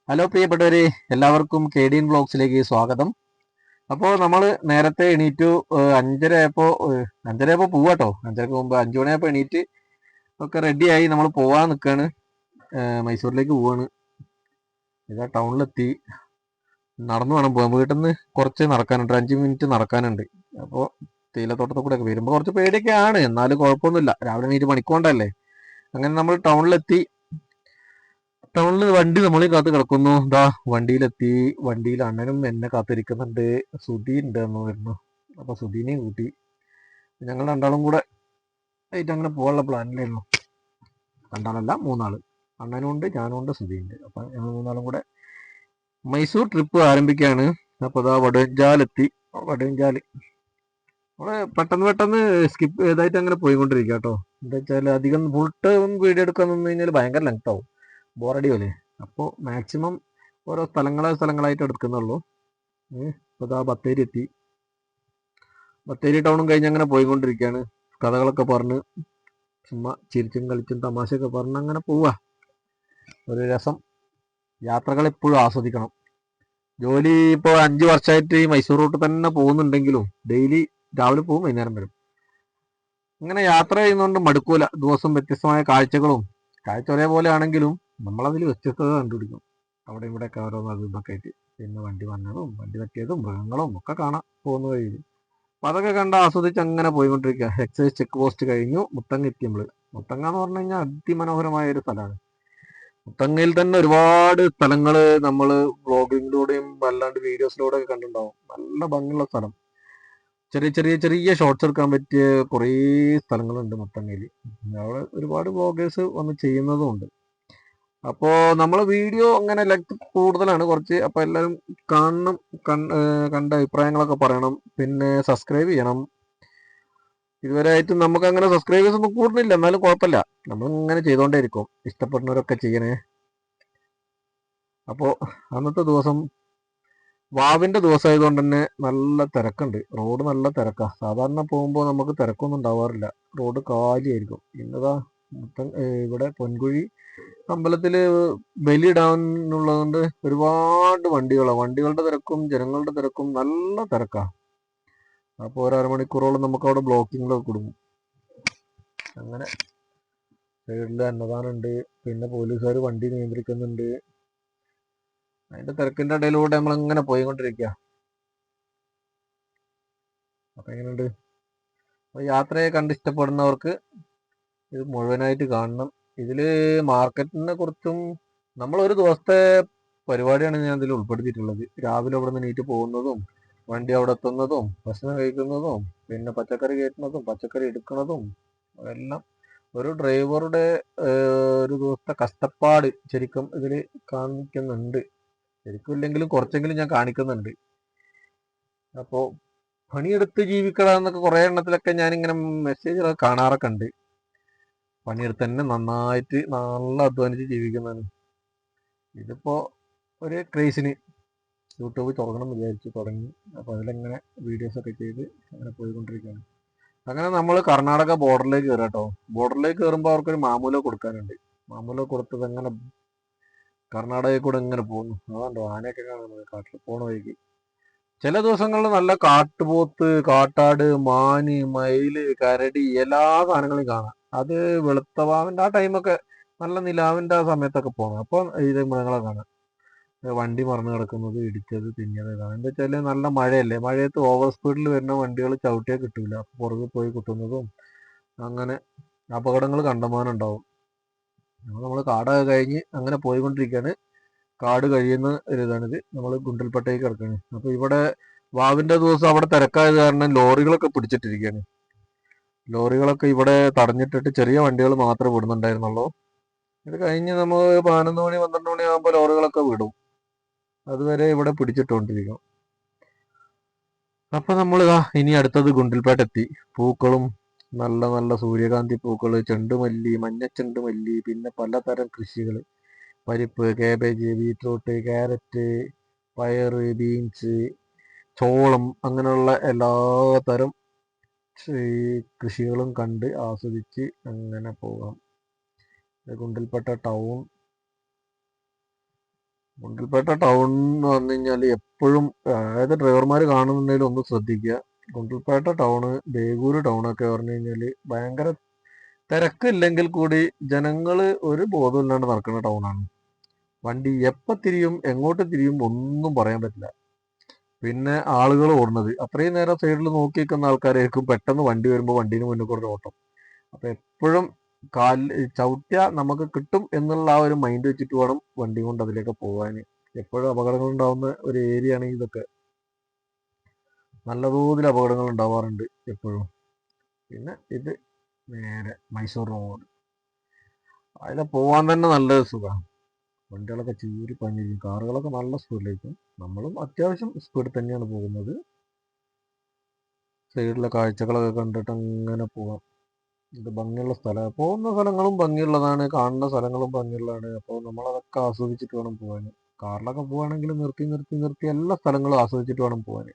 Hello പ്രിയപ്പെട്ടവരെ, എല്ലാവർക്കും KDN വ്ളോഗ്സിലേക്ക് സ്വാഗതം. അപ്പോൾ നമ്മൾ നേരത്തെ എണീറ്റു. 5:30 പോവാട്ടോ. 5:30 മുമ്പ് 5 മണിയായപ്പോൾ എണീറ്റ് ഒക്കെ റെഡിയായി നമ്മൾ പോവാൻ നിൽക്കുകയാണ്. മൈസൂരിലേക്ക് പോവാണ്. ഇതാ ടൗണിലെത്തി. നടന്നു വേണം പോകാൻ. വീട്ടിൽ നിന്ന് കുറച്ച് നടക്കാനുണ്ട്, 5 മിനിറ്റ് നടക്കാനുണ്ട്. അപ്പോൾ തേയിലത്തോട്ടത്തിൽ കൂടെ ഒക്കെ വരുമ്പോൾ കുറച്ച് പേടിയൊക്കെയാണ്, എന്നാലും കുഴപ്പമൊന്നുമില്ല. രാവിലെ എണീറ്റ് പണിക്കൊണ്ടല്ലേ. അങ്ങനെ നമ്മൾ ടൗണിലെത്തി. ടൗണിൽ വണ്ടി നമ്മളെ കാത്ത് കിടക്കുന്നു. ഇതാ വണ്ടിയിലെത്തി. വണ്ടിയിൽ അണ്ണനും എന്നെ കാത്തിരിക്കുന്നുണ്ട്. സുധി ഉണ്ട് എന്ന് വരുന്നു. അപ്പൊ സുധീനെയും കൂട്ടി ഞങ്ങൾ രണ്ടാളും കൂടെ ആയിട്ട് അങ്ങനെ പോകാനുള്ള പ്ലാനിലായിരുന്നു. രണ്ടാളല്ല, മൂന്നാള്. അണ്ണനും ഉണ്ട്, ഞാനും ഉണ്ട്, സുധിയുണ്ട്. അപ്പൊ ഞങ്ങൾ മൂന്നാളും കൂടെ മൈസൂർ ട്രിപ്പ് ആരംഭിക്കുകയാണ്. അപ്പൊ ഇതാ വടുവഞ്ചാലെത്തി. വടുവഞ്ചാല് നമ്മള് പെട്ടെന്ന് പെട്ടെന്ന് സ്കിപ്പ് ചെയ്തായിട്ട് അങ്ങനെ പോയിക്കൊണ്ടിരിക്കുക കേട്ടോ. എന്താ വെച്ചാൽ അധികം ഫുൾ ടൈം വീഡിയോ എടുക്കാൻ നിന്ന് കഴിഞ്ഞാൽ ഭയങ്കര ലെങ്ത് ആവും, ബോറടിയല്ലേ. അപ്പോൾ മാക്സിമം ഓരോ സ്ഥലങ്ങളായിട്ട് എടുക്കുന്നുള്ളൂ. ഇപ്പോൾ ഇതാ ബത്തേരി എത്തി. ബത്തേരി ടൗണും കഴിഞ്ഞ് അങ്ങനെ പോയിക്കൊണ്ടിരിക്കുകയാണ്. കഥകളൊക്കെ പറഞ്ഞ് ചുമ്മാ ചിരിച്ചും കളിച്ചും തമാശയൊക്കെ പറഞ്ഞ് അങ്ങനെ പോവുക. ഒരു രസം. യാത്രകൾ എപ്പോഴും ആസ്വദിക്കണം. ജോലി ഇപ്പോൾ 5 വർഷമായിട്ട് ഈ മൈസൂർ റൂട്ട് തന്നെ പോകുന്നുണ്ടെങ്കിലും ഡെയിലി രാവിലെ പോകും, വൈകുന്നേരം വരും. ഇങ്ങനെ യാത്ര ചെയ്യുന്നതുകൊണ്ട് മടുക്കൂല. ദിവസം വ്യത്യസ്തമായ കാഴ്ച ഒരേപോലെ ആണെങ്കിലും നമ്മളതിൽ വ്യത്യസ്തത കണ്ടുപിടിക്കും. അവിടെ ഇവിടെയൊക്കെ ഓരോന്ന് അതും ഇതൊക്കെ ആയിട്ട്. പിന്നെ വണ്ടി വന്നതും വണ്ടി പറ്റിയതും മൃഗങ്ങളും ഒക്കെ കാണാം പോകുന്ന വഴിയിൽ. അപ്പം അതൊക്കെ കണ്ട് ആസ്വദിച്ച് അങ്ങനെ പോയിക്കൊണ്ടിരിക്കുക. എക്സൈസ് ചെക്ക് പോസ്റ്റ് കഴിഞ്ഞു. മുത്തങ്ങ എത്തി നമ്മൾ. മുത്തങ്ങ എന്ന് പറഞ്ഞു കഴിഞ്ഞാൽ അതിമനോഹരമായ ഒരു സ്ഥലമാണ്. മുത്തങ്ങയിൽ തന്നെ ഒരുപാട് സ്ഥലങ്ങൾ നമ്മൾ വ്ളോഗിങ്ങിലൂടെയും അല്ലാണ്ട് വീഡിയോസിലൂടെ ഒക്കെ കണ്ടിട്ടുണ്ടാവും. നല്ല ഭംഗിയുള്ള സ്ഥലം. ചെറിയ ചെറിയ ചെറിയ ഷോർട്സ് എടുക്കാൻ പറ്റിയ കുറേ സ്ഥലങ്ങളുണ്ട് മുത്തങ്ങയിൽ. അവിടെ ഒരുപാട് വ്ളോഗേഴ്സ് വന്ന് ചെയ്യുന്നതും ഉണ്ട്. അപ്പോൾ നമ്മൾ വീഡിയോ അങ്ങനെ ലെങ്ത് കൂടുതലാണ് കുറച്ച്. അപ്പോൾ എല്ലാവരും കാണണം. കണ്ട അഭിപ്രായങ്ങളൊക്കെ പറയണം. പിന്നെ സബ്സ്ക്രൈബ് ചെയ്യണം. ഇതുവരെ ആയിട്ടും നമുക്ക് അങ്ങനെ സബ്സ്ക്രൈബേഴ്സ് ഒന്നും കൂടുന്നില്ല, എന്നാലും കുഴപ്പമില്ല. നമ്മളിങ്ങനെ ചെയ്തുകൊണ്ടേയിരിക്കും. ഇഷ്ടപ്പെടുന്നവരൊക്കെ ചെയ്യണേ. അപ്പോൾ അന്നത്തെ ദിവസം വാവിൻ്റെ ദിവസമായതുകൊണ്ട് തന്നെ നല്ല തിരക്കുണ്ട്. റോഡ് നല്ല തിരക്കാണ്. സാധാരണ പോകുമ്പോൾ നമുക്ക് തിരക്കൊന്നും ഉണ്ടാവാറില്ല. റോഡ് കാലിയായിരിക്കും. ഇന്നതാ ഇവിടെ പൊൻകുഴി അമ്പലത്തിൽ ബലിയിടാനുള്ളതുകൊണ്ട് ഒരുപാട് വണ്ടികളുടെ തിരക്കും ജനങ്ങളുടെ തിരക്കും നല്ല തിരക്കാണ്. അപ്പോൾ ഒരു അരമണിക്കൂറോളം നമുക്ക് അവിടെ ബ്ലോക്കിങ്ങിലൊക്കെ കൊടുക്കും. അങ്ങനെ സൈഡിൽ അന്നദാനമുണ്ട്. പിന്നെ പോലീസുകാർ വണ്ടി നിയന്ത്രിക്കുന്നുണ്ട്. അതിൻ്റെ തിരക്കിൻ്റെ ഇടയിലൂടെ നമ്മളിങ്ങനെ പോയിക്കൊണ്ടിരിക്കുക. അപ്പം എങ്ങനെയുണ്ട്? അപ്പോൾ യാത്രയെ കണ്ട് ഇഷ്ടപ്പെടുന്നവർക്ക് ഇത് മുഴുവനായിട്ട് കാണണം. ഇതിൽ മാർക്കറ്റിനെ കുറിച്ചും നമ്മളൊരു ദിവസത്തെ പരിപാടിയാണ് ഞാൻ ഇതിൽ ഉൾപ്പെടുത്തിയിട്ടുള്ളത്. രാവിലെ ഇവിടെ നിന്ന് എണീറ്റ് പോകുന്നതും വണ്ടി അവിടെ എത്തുന്നതും ഭക്ഷണം കഴിക്കുന്നതും പിന്നെ പച്ചക്കറി കയറ്റുന്നതും പച്ചക്കറി എടുക്കുന്നതും എല്ലാം ഒരു ഡ്രൈവറുടെ ഒരു ദിവസത്തെ കഷ്ടപ്പാട് ശരിക്കും ഇതിൽ കാണിക്കുന്നുണ്ട്. ശരിക്കും ഇല്ലെങ്കിലും കുറച്ചെങ്കിലും ഞാൻ കാണിക്കുന്നുണ്ട്. അപ്പോൾ പണിയെടുത്ത് ജീവിക്കണമെന്നൊക്കെ കുറേ എണ്ണത്തിലൊക്കെ ഞാനിങ്ങനെ മെസ്സേജുകളൊക്കെ കാണാറൊക്കെ ഉണ്ട്. പണിയെടുത്ത് തന്നെ നന്നായിട്ട് നല്ല അധ്വാനിച്ച് ജീവിക്കുന്നതാണ്. ഇതിപ്പോൾ ഒരു ക്രേസിന് യൂട്യൂബ് തുടങ്ങണം എന്ന് വിചാരിച്ച് തുടങ്ങി. അപ്പോൾ അതിലെങ്ങനെ വീഡിയോസൊക്കെ ചെയ്ത് അങ്ങനെ പോയിക്കൊണ്ടിരിക്കുകയാണ്. അങ്ങനെ നമ്മൾ കർണാടക ബോർഡറിലേക്ക് കയറാം കേട്ടോ. ബോർഡറിലേക്ക് കയറുമ്പോൾ അവർക്കൊരു മാമൂല കൊടുക്കാനുണ്ട്. മാമൂല കൊടുത്തത് അങ്ങനെ കർണാടകയിൽ കൂടെ ഇങ്ങനെ പോകുന്നു. അതുകൊണ്ടോ ആനയൊക്കെ കാണുന്നത് കാട്ടിൽ പോണ വഴിക്ക്. ചില ദിവസങ്ങളിൽ നല്ല കാട്ടുപോത്ത്, കാട്ടാട്, മാന്, മയില്, കരടി എല്ലാ സാധനങ്ങളും കാണാം. അത് വെളുത്തവാവിൻ്റെ ആ ടൈമൊക്കെ നല്ല നിലാവിൻ്റെ ആ സമയത്തൊക്കെ പോകണം. അപ്പോൾ ഇത് മൃഗങ്ങളെ കാണാം. വണ്ടി മറിഞ്ഞ് കിടക്കുന്നത്, ഇടിച്ചത്, തിന്നിയത് കാണാം. എന്താ വെച്ചാൽ നല്ല മഴയല്ലേ. മഴയത്ത് ഓവർ സ്പീഡിൽ വരുന്ന വണ്ടികൾ ചവിട്ടിയാൽ കിട്ടൂല. അപ്പോൾ പുറകെ പോയി കുത്തുന്നതും അങ്ങനെ അപകടങ്ങൾ കണ്ടമാനം ഉണ്ടാവും. നമ്മൾ കാടൊക്കെ കഴിഞ്ഞ് അങ്ങനെ പോയിക്കൊണ്ടിരിക്കുകയാണ്. കാട് കഴിയുന്ന ഒരു ഇതാണിത്. നമ്മൾ ഗുണ്ടൽപേട്ടയ്ക്ക് കിടക്കുകയാണ്. അപ്പോൾ ഇവിടെ വാവിൻ്റെ ദിവസം അവിടെ തിരക്കായത് കാരണം ലോറികളൊക്കെ പിടിച്ചിട്ടിരിക്കുകയാണ്. ലോറികളൊക്കെ ഇവിടെ തടഞ്ഞിട്ടിട്ട് ചെറിയ വണ്ടികൾ മാത്രമേ വിടുന്നുണ്ടായിരുന്നുള്ളൂ. ഇത് കഴിഞ്ഞ് നമ്മൾ 11 മണി 12 മണി ആകുമ്പോൾ ലോറികളൊക്കെ വിടും. അതുവരെ ഇവിടെ പിടിച്ചിട്ടുകൊണ്ടിരിക്കും. അപ്പം നമ്മൾ ഇനി അടുത്തത് ഗുണ്ടൽപേട്ട എത്തി. പൂക്കളും നല്ല നല്ല സൂര്യകാന്തി പൂക്കൾ, ചെണ്ടുമല്ലി, മഞ്ഞ ചെണ്ടുമല്ലി, പിന്നെ പലതരം കൃഷികൾ, പരിപ്പ്, കാബേജ്, ബീറ്റ്റൂട്ട്, ക്യാരറ്റ്, പയറ്, ബീൻസ്, ചോളം, അങ്ങനെയുള്ള എല്ലാ തരം ഈ കൃഷികളും കണ്ട് ആസ്വദിച്ച് അങ്ങനെ പോകാം. ഗുണ്ടൽപേട്ട ടൗൺ ഗുണ്ടൽപേട്ട ടൗൺ എന്ന് പറഞ്ഞു കഴിഞ്ഞാൽ എപ്പോഴും അതായത് ഡ്രൈവർമാർ കാണുന്നുണ്ടെങ്കിൽ ഒന്ന് ശ്രദ്ധിക്കുക. ഗുണ്ടൽപേട്ട ടൗണ്, ബേഗൂര് ടൗണൊക്കെ പറഞ്ഞു കഴിഞ്ഞാൽ ഭയങ്കര തിരക്കില്ലെങ്കിൽ കൂടി ജനങ്ങൾ ഒരു ബോധമില്ലാണ്ട് നടക്കുന്ന ടൗണാണ്. വണ്ടി എപ്പോൾ തിരിയും എങ്ങോട്ട് തിരിയും ഒന്നും പറയാൻ പറ്റില്ല. പിന്നെ ആളുകൾ ഓടുന്നത് അത്രയും നേരം സൈഡിൽ നോക്കി നിൽക്കുന്ന ആൾക്കാരായിരിക്കും പെട്ടെന്ന് വണ്ടി വരുമ്പോൾ വണ്ടീന് മുന്നിൽ കൂടെ ഓട്ടം. അപ്പം എപ്പോഴും ചവിട്ടിയ നമുക്ക് കിട്ടും എന്നുള്ള ആ ഒരു മൈൻഡ് വെച്ചിട്ട് വേണം വണ്ടി കൊണ്ട് അതിലേക്ക് പോകാൻ. എപ്പോഴും അപകടങ്ങൾ ഉണ്ടാകുന്ന ഒരു ഏരിയ ആണ് ഇതൊക്കെ. നല്ല തോതിൽ അപകടങ്ങൾ ഉണ്ടാവാറുണ്ട് എപ്പോഴും. പിന്നെ ഇത് നേരെ മൈസൂർ റോഡ്, അതിലെ പോകാൻ തന്നെ നല്ല സുഖമാണ്. വണ്ടികളൊക്കെ ചീറി പഞ്ഞിരിക്കും, കാറുകളൊക്കെ നല്ല സ്പീഡിലേക്കും, നമ്മളും അത്യാവശ്യം സ്പീഡിൽ തന്നെയാണ് പോകുന്നത്. സൈഡിലെ കാഴ്ചകളൊക്കെ കണ്ടിട്ട് അങ്ങനെ പോകാം. ഇത് ഭംഗിയുള്ള സ്ഥലമാണ്, പോകുന്ന സ്ഥലങ്ങളും ഭംഗിയുള്ളതാണ്, കാണുന്ന സ്ഥലങ്ങളും ഭംഗിയുള്ളതാണ്. അപ്പോൾ നമ്മളതൊക്കെ ആസ്വദിച്ചിട്ട് വേണം പോകാൻ. കാറിലൊക്കെ പോവുകയാണെങ്കിൽ നിർത്തി നിർത്തി നിർത്തി എല്ലാ സ്ഥലങ്ങളും ആസ്വദിച്ചിട്ട് വേണം പോകാൻ.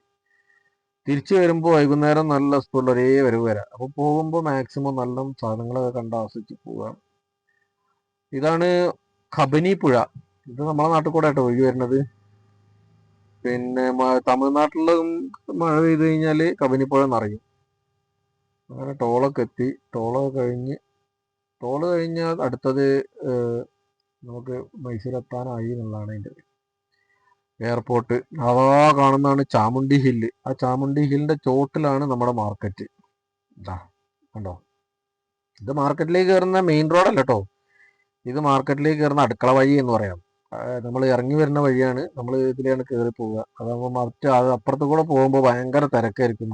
തിരിച്ചു വരുമ്പോൾ വൈകുന്നേരം നല്ല സ്പീഡിൽ ഒരേ വരവ് വരാം. അപ്പോൾ പോകുമ്പോൾ മാക്സിമം നല്ല സാധനങ്ങളൊക്കെ കണ്ട് ആസ്വദിച്ച് പോവുക. ഇതാണ് കബനി പുഴ. ഇത് നമ്മളെ നാട്ടിൽ കൂടെ ആട്ടോ ഒഴുകി വരുന്നത്. പിന്നെ തമിഴ്നാട്ടിലും മഴ പെയ്ത് കഴിഞ്ഞാൽ കബനിപ്പുഴ നിറയും. അങ്ങനെ ടോളൊക്കെ എത്തി. ടോള് കഴിഞ്ഞാൽ അടുത്തത് നമുക്ക് മൈസൂർ എത്താനായി എന്നുള്ളതാണ് അതിൻ്റെ എയർപോർട്ട്. അതാ കാണുന്നതാണ് ചാമുണ്ഡി ഹില്ല്. ആ ചാമുണ്ഡി ഹില്ലിന്റെ ചോട്ടിലാണ് നമ്മുടെ മാർക്കറ്റ്. ഇതാ കണ്ടോ, ഇത് മാർക്കറ്റിലേക്ക് കയറുന്ന മെയിൻ റോഡല്ല കേട്ടോ, ഇത് മാർക്കറ്റിലേക്ക് കയറുന്ന അടുക്കള വഴി എന്ന് പറയാം. നമ്മൾ ഇറങ്ങി വരുന്ന വഴിയാണ്, നമ്മൾ ഇതിലാണ് കയറി പോവുക. അതാകുമ്പോൾ മറിച്ച് അത് അപ്പുറത്ത് കൂടെ പോകുമ്പോൾ ഭയങ്കര തിരക്കായിരിക്കും.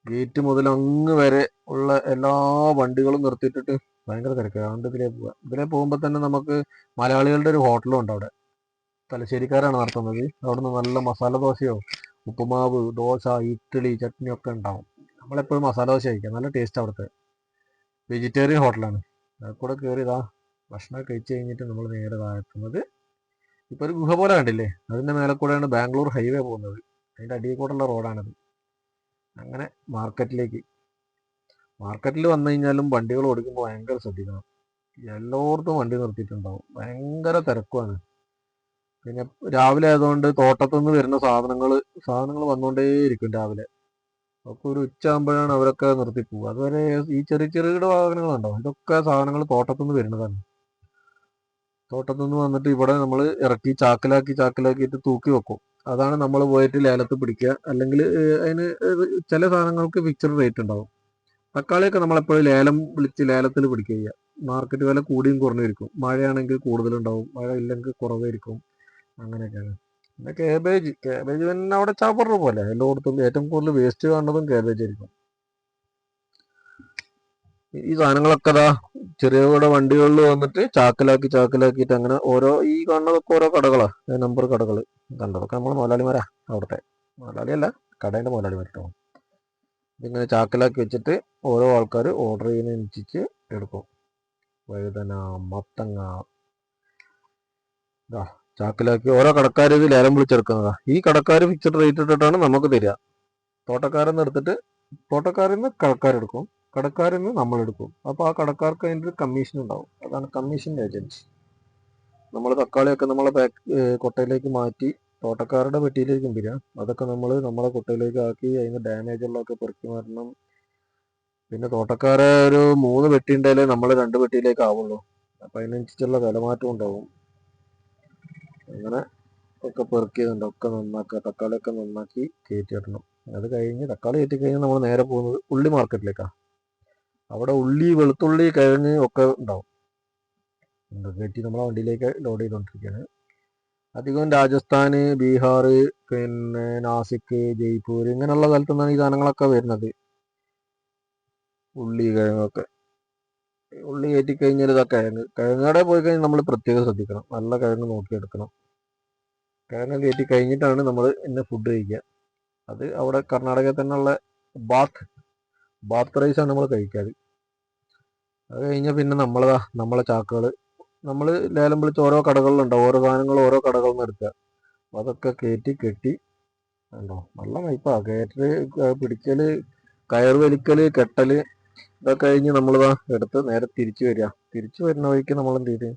ഗേറ്റ് മുതൽ അങ്ങ് വരെ ഉള്ള എല്ലാ വണ്ടികളും നിർത്തിയിട്ടിട്ട് ഭയങ്കര തിരക്കാണ്. അതുകൊണ്ട് ഇതിലേ പോകുമ്പോൾ തന്നെ നമുക്ക് മലയാളികളുടെ ഒരു ഹോട്ടലും ഉണ്ട് അവിടെ. തലശ്ശേരിക്കാരാണ് നടത്തുന്നത്. അവിടുന്ന് നല്ല മസാല ദോശയോ ഉപ്പുമാവ്, ദോശ, ഇഡ്ഡലി, ചട്നി ഒക്കെ ഉണ്ടാവും. നമ്മളെപ്പോഴും മസാല ദോശ കഴിക്കാം, നല്ല ടേസ്റ്റ്. അവിടുത്തെ വെജിറ്റേറിയൻ ഹോട്ടലാണ്. അതിൽ കൂടെ കയറി ഇതാ ഭക്ഷണം കഴിച്ച് കഴിഞ്ഞിട്ട് നമ്മൾ നേരെ താഴെത്തുന്നത് ഇപ്പോൾ ഒരു ഗുഹ പോലെ കണ്ടില്ലേ, അതിൻ്റെ മേലെ കൂടെയാണ് ബാംഗ്ലൂർ ഹൈവേ പോകുന്നത്. അതിൻ്റെ അടിയിൽ കൂടെയുള്ള റോഡാണത്. അങ്ങനെ മാർക്കറ്റിൽ വന്നു കഴിഞ്ഞാലും വണ്ടികൾ ഓടിക്കുമ്പോൾ ഭയങ്കര ശ്രദ്ധിക്കണം. എല്ലായിടത്തും വണ്ടി നിർത്തിയിട്ടുണ്ടാവും, ഭയങ്കര തിരക്കുമാണ്. പിന്നെ രാവിലെ ആയതുകൊണ്ട് തോട്ടത്തു നിന്ന് വരുന്ന സാധനങ്ങൾ വന്നുകൊണ്ടേയിരിക്കും രാവിലെ. അപ്പോൾ ഒരു ഉച്ചയാകുമ്പോഴാണ് അവരൊക്കെ നിർത്തി പോകുക. അതുവരെ ഈ ചെറുകിട വാഹനങ്ങളുണ്ടാവും, ഇതൊക്കെ സാധനങ്ങൾ തോട്ടത്തുനിന്ന് വരുന്നതാണ്. തോട്ടത്തുനിന്ന് വന്നിട്ട് ഇവിടെ നമ്മൾ ഇറക്കി ചാക്കിലാക്കിയിട്ട് തൂക്കി വെക്കും. അതാണ് നമ്മൾ പോയിട്ട് ലേലത്ത് പിടിക്കുക. അല്ലെങ്കിൽ അതിന് ചില സാധനങ്ങൾക്ക് ഫിക്സഡ് റേറ്റ് ഉണ്ടാവും. തക്കാളിയൊക്കെ നമ്മളെപ്പോഴും ലേലത്തിൽ പിടിക്കുക ചെയ്യുക. മാർക്കറ്റ് വില കൂടിയും കുറഞ്ഞിരിക്കും. മഴയാണെങ്കിൽ കൂടുതലുണ്ടാവും, മഴ ഇല്ലെങ്കിൽ കുറവായിരിക്കും. അങ്ങനെയൊക്കെയാണ്. പിന്നെ കേബേജ് പിന്നെ അവിടെ ചവറ് പോലെ എല്ലായിടത്തും ഏറ്റവും കൂടുതൽ വേസ്റ്റ് കാണുന്നതും കേബേജ് ആയിരിക്കും. ഈ സാധനങ്ങളൊക്കെ അതാ ചെറിയ വണ്ടികളിൽ വന്നിട്ട് ചാക്കിലാക്കിയിട്ട് അങ്ങനെ ഈ കാണുന്നതൊക്കെ ഓരോ കടകളാണ്, നമ്പർ കടകൾ. കണ്ടതൊക്കെ നമ്മൾ മുതലാളിമാരാ, അവിടുത്തെ മുതലാളിയല്ല, കടേൻ്റെ മുതലാളിമാരോ. ഇതിങ്ങനെ ചാക്കിലാക്കി വെച്ചിട്ട് ഓരോ ആൾക്കാർ ഓർഡർ ചെയ്യുന്നതിനനുസരിച്ച് എടുക്കും. വഴുതന, മത്തങ്ങ, ഇതാ ചാക്കിലാക്കി ഓരോ കടക്കാർ ഇത് ലേലം വിളിച്ചെടുക്കുന്നതാ. ഈ കടക്കാർ ഫിക്സഡ് റേറ്റ് ഇട്ടിട്ടാണ് നമുക്ക് തരിക. തോട്ടക്കാരിൽ നിന്ന് കടക്കാരെടുക്കും, കടക്കാരിൽ നിന്ന് നമ്മളെടുക്കും. അപ്പോൾ ആ കടക്കാർക്ക് അതിൻ്റെ ഒരു കമ്മീഷൻ ഉണ്ടാവും. അതാണ് കമ്മീഷൻ ഏജൻസി. നമ്മൾ തക്കാളിയൊക്കെ കൊട്ടയിലേക്ക് മാറ്റി തോട്ടക്കാരുടെ പെട്ടിയിലേക്കും വരിക. അതൊക്കെ നമ്മളെ കൊട്ടയിലേക്ക് ആക്കി അതിന് ഡാമേജ് ഉള്ളതൊക്കെ പെറുക്കി മാറ്റണം. പിന്നെ തോട്ടക്കാരെ ഒരു 3 പെട്ടി ഉണ്ടായാലേ നമ്മൾ 2 പെട്ടിയിലേക്ക് ആവുള്ളൂ. അപ്പം അതിനനുസരിച്ചുള്ള വിലമാറ്റം ഉണ്ടാവും. അങ്ങനെ ഒക്കെ പെറുക്കിയതുണ്ട്, ഒക്കെ നന്നാക്കുക. തക്കാളിയൊക്കെ നന്നാക്കി കയറ്റി ഇടണം. അത് കഴിഞ്ഞ് തക്കാളി കയറ്റി കഴിഞ്ഞാൽ നമ്മൾ നേരെ പോകുന്നത് ഉള്ളി മാർക്കറ്റിലേക്കാണ്. അവിടെ ഉള്ളി, വെളുത്തുള്ളി, കിഴങ്ങ് ഒക്കെ ഉണ്ടാവും. കയറ്റി നമ്മളെ വണ്ടിയിലേക്ക് ലോഡ് ചെയ്തുകൊണ്ടിരിക്കുകയാണ്. അധികം രാജസ്ഥാൻ, ബീഹാർ, പിന്നെ നാസിക്, ജയ്പൂർ ഇങ്ങനെയുള്ള സ്ഥലത്തു നിന്നാണ് ഈ സാധനങ്ങളൊക്കെ വരുന്നത്. ഉള്ളി, കിഴങ്ങൊക്കെ. ഉള്ളി കയറ്റി കഴിഞ്ഞാൽ കിഴങ്ങടെ പോയി കഴിഞ്ഞാൽ നമ്മൾ പ്രത്യേകം ശ്രദ്ധിക്കണം. നല്ല കിഴങ്ങ് നോക്കിയെടുക്കണം. കിഴങ്ങ് കയറ്റി കഴിഞ്ഞിട്ടാണ് നമ്മൾ ഇന്ന് ഫുഡ് കഴിക്കുക. അത് അവിടെ കർണാടകയിൽ തന്നെയുള്ള ബാത്ത് റൈസാണ് നമ്മൾ കഴിക്കാറ്. അത് കഴിഞ്ഞാൽ പിന്നെ നമ്മളെ ചാക്കുകൾ നമ്മൾ ലേലം വിളിച്ച് ഓരോ കടകളിലുണ്ടാവും. ഓരോ സാധനങ്ങൾ ഓരോ കടകളിൽ നിന്ന് എടുക്കുക. അതൊക്കെ കെട്ടി ഉണ്ടോ, നല്ല മൈപ്പാ. പിടിക്കൽ, കയർ വലിക്കൽ, കെട്ടൽ ഇതൊക്കെ കഴിഞ്ഞ് നമ്മളിതാ എടുത്ത് നേരെ തിരിച്ചു വരുന്ന വഴിക്ക് നമ്മൾ എന്ത് ചെയ്ത്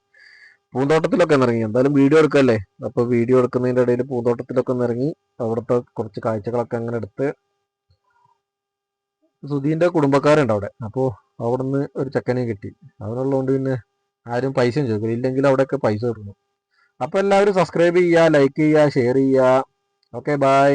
പൂന്തോട്ടത്തിലൊക്കെ ഒന്ന് ഇറങ്ങി. എന്തായാലും വീഡിയോ എടുക്കല്ലേ, അപ്പൊ വീഡിയോ എടുക്കുന്നതിന്റെ ഇടയിൽ പൂന്തോട്ടത്തിലൊക്കെ ഒന്ന് ഇറങ്ങി അവിടുത്തെ കുറച്ച് കാഴ്ചകളൊക്കെ അങ്ങനെ എടുത്ത്. സുധീന്റെ കുടുംബക്കാരുണ്ട് അവിടെ, അപ്പോൾ അവിടുന്ന് ഒരു ചെക്കനെ കിട്ടി. അവനുള്ളതുകൊണ്ട് പിന്നെ ആരും പൈസയും ചോദിക്കില്ല, ഇല്ലെങ്കിൽ അവിടെയൊക്കെ പൈസ കിട്ടുന്നു. അപ്പോൾ എല്ലാവരും സബ്സ്ക്രൈബ് ചെയ്യുക, ലൈക്ക് ചെയ്യുക, ഷെയർ ചെയ്യുക. Okay, by.